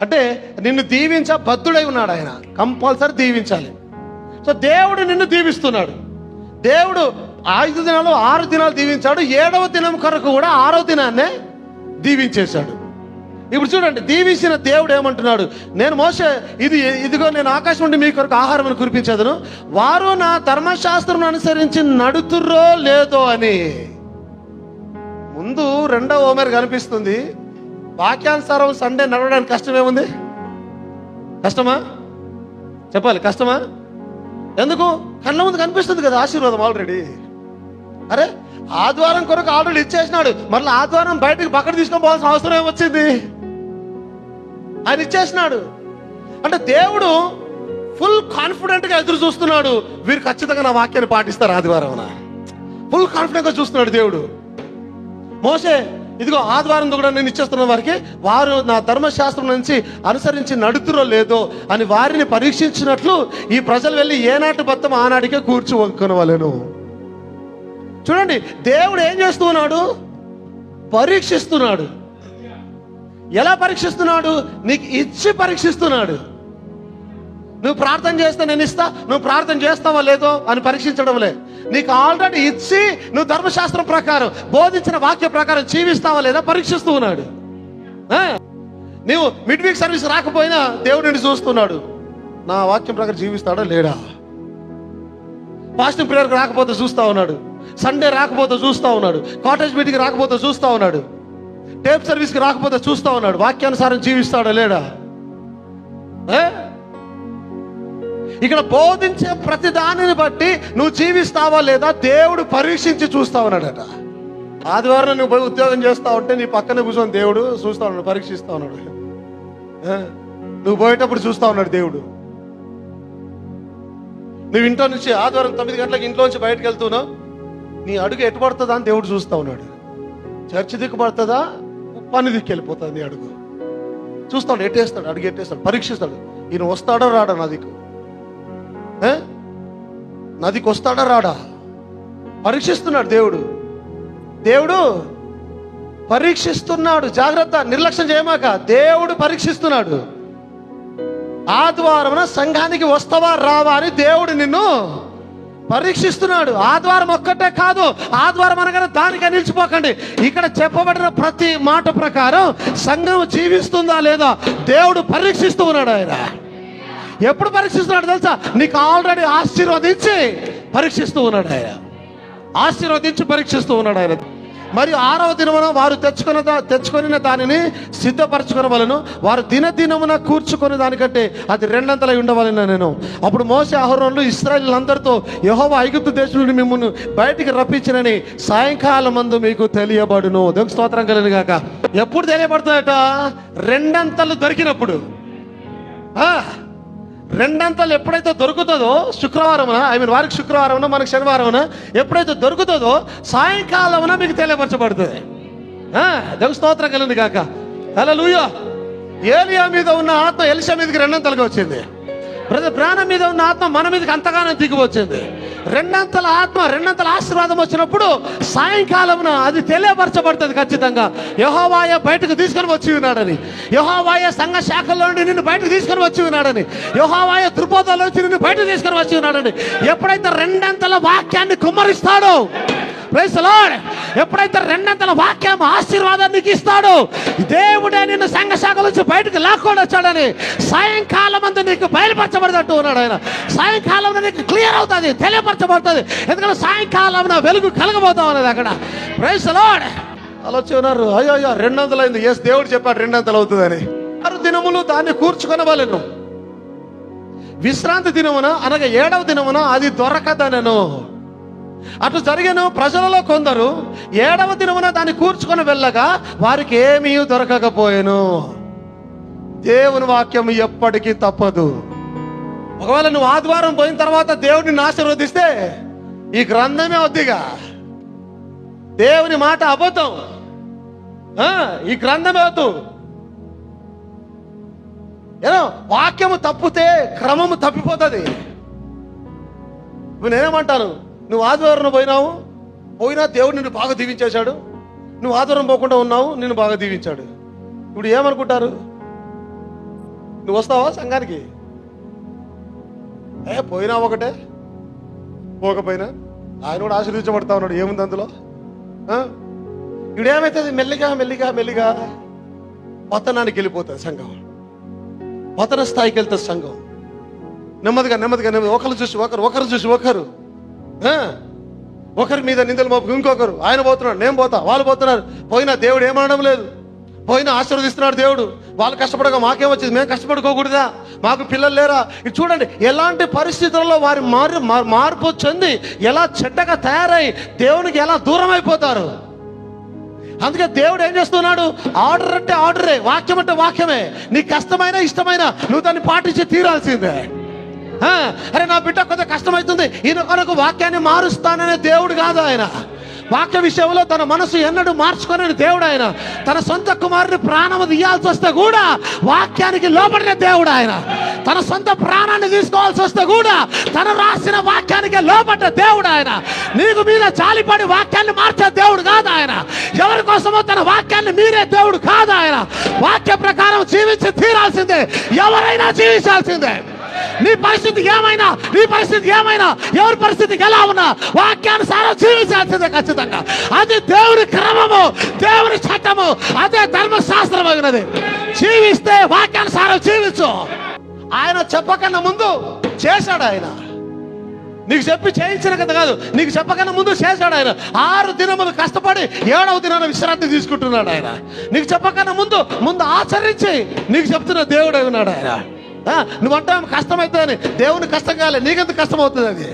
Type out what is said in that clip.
అంటే నిన్ను బద్ధుడై ఉన్నాడు ఆయన, కంపల్సరీ దీవించాలి. సో దేవుడు నిన్ను దీవిస్తున్నాడు. దేవుడు 5 దినాలు 6 దినాలు దీవించాడు. 7వ దినం కొరకు కూడా 6వ దినాన్నే దీవించేశాడు. ఇప్పుడు చూడండి, దీవించిన దేవుడు ఏమంటున్నాడు, నేను మోషే ఇదిగో నేను ఆకాశం నుండి మీ కొరకు ఆహారం కురిపించేదను, వారు నా ధర్మశాస్త్రం అనుసరించి నడుతుర్రో లేదో అని. ముందు 2వ హోమర్ కనిపిస్తుంది. వాక్యానుసారం సండే నడవడానికి కష్టమేముంది? కష్టమా? చెప్పాలి, కష్టమా? ఎందుకు? కళ్ళ ముందు కనిపిస్తుంది కదా ఆశీర్వాదం ఆల్రెడీ. అరే, ఆదివారం కొరకు ఆల్రెడీ ఇచ్చేసినాడు, మళ్ళీ ఆదివారం బయటకు పక్కన తీసుకొని పోవాల్సిన అవసరం ఏమొచ్చింది? ఆయన ఇచ్చేసినాడు. అంటే దేవుడు ఫుల్ కాన్ఫిడెంట్ గా ఎదురు చూస్తున్నాడు, వీరు ఖచ్చితంగా నా వాక్యాన్ని పాటిస్తారు ఆదివారం. ఫుల్ కాన్ఫిడెంట్ గా చూస్తున్నాడు దేవుడు. మోషే, ఇదిగో ఆదివారం కూడా నేను ఇచ్చేస్తున్న వారికి, వారు నా ధర్మశాస్త్రం నుంచి అనుసరించి నడుతురో లేదో అని వారిని పరీక్షించినట్లు ఈ ప్రజలు వెళ్ళి ఏనాటి బద్దం ఆనాటికే కూర్చోవలెను. చూడండి, దేవుడు ఏం చేస్తున్నాడు? పరీక్షిస్తున్నాడు. ఎలా పరీక్షిస్తున్నాడు? నీకు ఇచ్చి పరీక్షిస్తున్నాడు. నువ్వు ప్రార్థన చేస్తే నేను ఇస్తా, నువ్వు ప్రార్థన చేస్తావా లేదో అని పరీక్షించడం లే. నీకు ఆల్రెడీ ఇచ్చి నువ్వు ధర్మశాస్త్రం ప్రకారం బోధించిన వాక్య ప్రకారం జీవిస్తావా లేదా పరీక్షిస్తూ ఉన్నాడు. నువ్వు మిడ్ వీక్ సర్వీస్ రాకపోయినా దేవుడు నిన్ను చూస్తున్నాడు, నా వాక్యం ప్రకారం జీవిస్తాడా లేడా. ఫాస్టింగ్ ప్రేయర్కి రాకపోతే చూస్తా ఉన్నాడు, సండే రాకపోతే చూస్తా ఉన్నాడు, కాటేజ్ మీటింగ్ రాకపోతే చూస్తా ఉన్నాడు, టేప్ సర్వీస్కి రాకపోతే చూస్తా ఉన్నాడు, వాక్యానుసారం జీవిస్తాడా లేడా. ఇక్కడ బోధించే ప్రతి దానిని బట్టి నువ్వు జీవిస్తావా లేదా దేవుడు పరీక్షించి చూస్తా ఉన్నాడట. ఆదివారం నువ్వు పోయి ఉద్యోగం చేస్తా ఉంటే నీ పక్కన కూర్చొని దేవుడు చూస్తా ఉన్నాడు, పరీక్షిస్తా ఉన్నాడు. నువ్వు పోయేటప్పుడు చూస్తా ఉన్నాడు దేవుడు. నువ్వు ఇంట్లో నుంచి ఆదివారం 9 గంటలకు ఇంట్లో నుంచి బయటకు వెళ్తున్నావు, నీ అడుగు ఎటు పడుతుందా అని దేవుడు చూస్తా ఉన్నాడు. చర్చి దిక్కు పడుతుందా, పని దిక్కు వెళ్ళిపోతుంది నీ అడుగు. చూస్తాడు, ఎట్టేస్తాడు, అడుగు ఎట్టేస్తాడు, పరీక్షిస్తాడు. ఈయన వస్తాడో రాడా నదికి, నదికి వస్తాడా రాడా పరీక్షిస్తున్నాడు దేవుడు. దేవుడు పరీక్షిస్తున్నాడు. జాగ్రత్త, నిర్లక్ష్యం చేయమాక. దేవుడు పరీక్షిస్తున్నాడు. ఆదివారం సంఘానికి వస్తావా రావా అని దేవుడు నిన్ను పరీక్షిస్తున్నాడు. ఆదివారం ఒక్కటే కాదు, ఆదివారం అనగానే దానికే నిలిచిపోకండి. ఇక్కడ చెప్పబడిన ప్రతి మాట ప్రకారం సంఘం జీవిస్తుందా లేదా దేవుడు పరీక్షిస్తూ ఉన్నాడు. ఆయన ఎప్పుడు పరీక్షిస్తున్నాడు తెలుసా? నీకు ఆల్రెడీ ఆశీర్వదించి పరీక్షిస్తూ ఉన్నాడు ఆయన. ఆశీర్వదించి పరీక్షిస్తూ ఉన్నాడు ఆయన. మరి 6వ దినమున వారు తెచ్చుకొని దానిని సిద్ధపరచుకొనవలెను, వారు దినదినమున కూర్చుకొని దానికంటే అది 2 ఉండవలెను నేను. అప్పుడు మోషే అహరోనులు ఇశ్రాయేలీయులందరితో, యెహోవా ఐగుప్తు దేశం నుండి మిమ్మల్ని బయటికి రప్పించినని సాయంకాలం మందు మీకు తెలియబడును. దేవునికి స్తోత్రం కలుగును గాక. ఎప్పుడు తెలియబడుతుందట? 2 దొరికినప్పుడు. 2 ఎప్పుడైతే దొరుకుతుందో, శుక్రవారమున, వారికి శుక్రవారమున మనకు శనివారమున ఎప్పుడైతే దొరుకుతుందో సాయంకాలమున మీకు తెలియపరచబడుతుంది. దేవుని స్తోత్రం కలుగును గాక. హల్లెలూయా. ఏలియా మీద ఉన్న ఆత్మ ఎలీషా మీదకి 2 వచ్చింది. ప్రాణం మీద ఉన్న ఆత్మ మన మీదకి అంతగానో దిగి వచ్చింది. 2 ఆత్మ, 2 ఆశీర్వాదం వచ్చినప్పుడు సాయంకాలమున అది తెలియపరచబడుతుంది ఖచ్చితంగా. యెహోవాయే బయటకు తీసుకొని వచ్చి ఉన్నాడని, యెహోవాయే సంఘ శాఖల్లో నుండి నిన్ను బయటకు తీసుకొని వచ్చి ఉన్నాడని, యెహోవాయే దుర్బోధలో నుంచి నిన్ను బయటకు తీసుకొని వచ్చి ఉన్నాడని. ఎప్పుడైతే 2 వాక్యాన్ని కుమ్మరిస్తాడో, ప్రైజ్ ది లార్డ్, ఎప్పుడైతే 2 వాక్యం ఆశీర్వాదాన్ని ఇస్తాడో, దేవుడే నిన్ను సంఘ శాఖల నుంచి బయటకు లాక్కొని వచ్చాడని సాయంకాలం అంతా నీకు బయలుపరచబడదంటూ ఉన్నాడు ఆయన. సాయంకాలం నీకు క్లియర్ అవుతుంది, తెలియపరచబడుతుంది. ఎందుకంటే సాయంకాలం వెలుగు కలగబోతా ఉన్నది అక్కడ. Praise the lord. ఆలోచన ఉన్నారు, అయ్యో 200 అయింది. ఎస్, దేవుడు చెప్పాడు 200 అవుతుందని. 6 దినములు దాన్ని కూర్చుకొనవలెను. విశ్రాంతి దినమున అనగా 7వ దినమున అది దొరకదనెను. అటు జరిగిన ప్రజలలో కొందరు 7వ దినమున దాన్ని కూర్చుకొని వెళ్ళగా వారికి ఏమీ దొరకకపోయెను. దేవుని వాక్యం ఎప్పటికీ తప్పదు. ఒకవేళ నువ్వు ఆదివారం పోయిన తర్వాత దేవుడిని ఆశీర్వదిస్తే ఈ గ్రంథమే వద్దిగా. దేవుని మాట అబద్ధం, ఈ గ్రంథమే వద్దు. ఏదో వాక్యము తప్పితే క్రమము తప్పిపోతుంది. నేనేమంటాను, నువ్వు ఆదివారం పోయినా దేవుడు నిన్ను బాగా దీవించేశాడు, నువ్వు ఆదివారం పోకుండా ఉన్నావు, నిన్ను బాగా దీవించాడు. ఇప్పుడు ఏమనుకుంటారు? నువ్వు వస్తావా సంఘానికి? పోయినా ఒకటే, పోకపోయినా ఆయన కూడా ఆశీర్వదించబడతా ఉన్నాడు. ఏముంది అందులో? ఇప్పుడేమవుతుంది? మెల్లిగా మెల్లిగా మెల్లిగా పతనానికి వెళ్ళిపోతుంది సంఘం, పతన స్థాయికి వెళ్తుంది సంఘం. నెమ్మదిగా నెమ్మదిగా నెమ్మది, ఒకరు చూసి ఒకరు చూసి ఒకరి మీద నిందలు మోపు ఇంకొకరు, ఆయన పోతున్నాడు నేను పోతా, వాళ్ళు పోతున్నారు. పోయినా దేవుడు ఏమనడం లేదు, పోయినా ఆశీర్వదిస్తున్నాడు దేవుడు. వాళ్ళు కష్టపడగా మాకేమొచ్చింది? మేము కష్టపడుకోకూడదా? మాకు పిల్లలు లేరా? ఇది చూడండి, ఎలాంటి పరిస్థితుల్లో వారి మార్పు చెంది ఎలా చెడ్డగా తయారై దేవునికి ఎలా దూరం అయిపోతారు. అందుకే దేవుడు ఏం చేస్తున్నాడు? ఆర్డర్ అంటే ఆర్డరే, వాక్యం అంటే వాక్యమే. నీకు కష్టమైన ఇష్టమైన నువ్వు దాన్ని పాటించి తీరాల్సిందే. అరే నా బిడ్డ కొంచెం కష్టమవుతుంది, ఈయన కొరకు వాక్యాన్ని మారుస్తాననే దేవుడు కాదు ఆయన. వాక్య విషయంలో తన మనసు ఎన్నడూ మార్చుకోలేని దేవుడు ఆయన. తన సొంత కుమారుని ప్రాణము తీయాల్సి వస్తే కూడా వాక్యానికి లోబడిన దేవుడు ఆయన. తన సొంత ప్రాణాన్ని తీసుకోవాల్సి వస్తే కూడా తను రాసిన వాక్యానికి లోబడ్డ దేవుడు ఆయన. నీకు మీద చాలిపడి వాక్యాన్ని మార్చే దేవుడు కాదు ఆయన. ఎవరి కోసమో తన వాక్యాన్ని మీరే దేవుడు కాదు ఆయన. వాక్య ప్రకారం జీవించి తీరాల్సిందే, ఎవరైనా జీవించాల్సిందే. నీ పరిస్థితి ఏమైనా, ఎవరి పరిస్థితికి ఎలా ఉన్నా వాక్యానుసారం జీవించాల్సిందే ఖచ్చితంగా. అది దేవుని క్రమము, దేవుని చట్టము, అదే ధర్మశాస్త్రం అయినది. జీవిస్తే వాక్యానుసారం జీవించు. ఆయన చెప్పకన్నా ముందు చేశాడు ఆయన. నీకు చెప్పి చేయించిన కదా కాదు, నీకు చెప్పకన్నా ముందు చేశాడు ఆయన. 6 దినములు కష్టపడి 7వ దినాన విశ్రాంతి తీసుకుంటున్నాడు ఆయన. నీకు చెప్పకన్నా ముందు ఆచరించి నీకు చెప్తున్న దేవుడు ఉన్నాడు ఆయన. నువ్వంటే కష్టమవుతుందని దేవుని కష్టం కాలే, నీకెంత కష్టం అవుతుంది అది.